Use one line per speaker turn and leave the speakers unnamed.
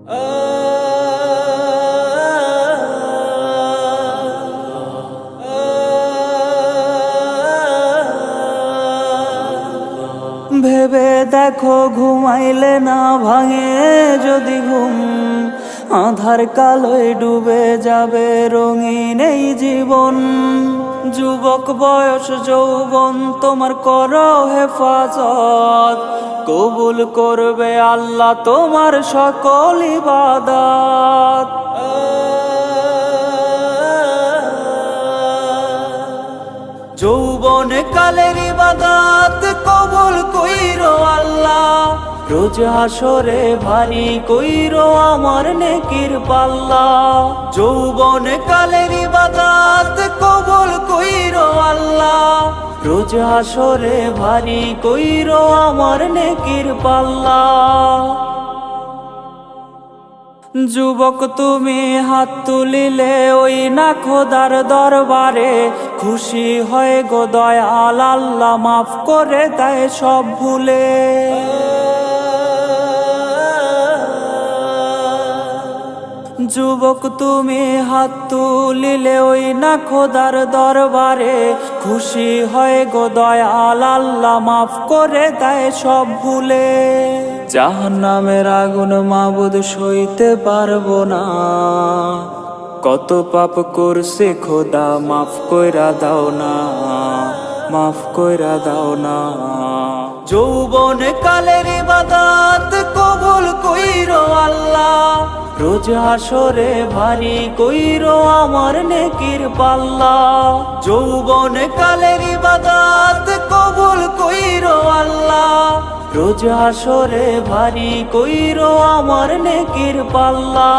ভেবে দেখো ঘুমাইলে না ভাঙে যদি ঘুম, আধার কালোয় ডুবে যাবে রঙিন এই জীবন। যুবক বয়স যৌবন তোমার করো হেফাজত, কবুল করবে আল্লাহ তোমার সকল ইবাদত। যৌবন কালের ইবাদত কবুল কইরো আল্লাহ, রোজ হাসরে ভারী কইরো আমার নেকির পাল্লা। যৌবন কালের ইবাদত কবুল কইরো আল্লাহ, রোজ হাসরে ভারী কইরো আমার নেকির পাল্লা। যুবক তুমি হাত তুলিলে ওই না খোদার দরবারে, খুশি হয়ে গো দয়াল আল্লাহ মাফ করে দেয় সব ভুলে। যুবক তুমি হাত তুলিলে ওই না খোদার দরবারে, খুশি হয়ে গো দয়াল আল্লাহ মাফ করে দেয় সব ভুলে। জাহান্নামের আগুন মাবুদ সইতে পারবো না, কত পাপ করছে খোদা মাফ কইরা দাও না, মাফ কইরা দাও না। যৌবন কালের ইবাদত কবুল কইরো আল্লাহ, রোজ হাসরে ভারী কইরো আমার নেকির পাল্লা। যৌবন কালের ইবাদত কবুল কইরো আল্লাহ, রোজ হাসরে ভারী কইরো আমার নেকির পাল্লা।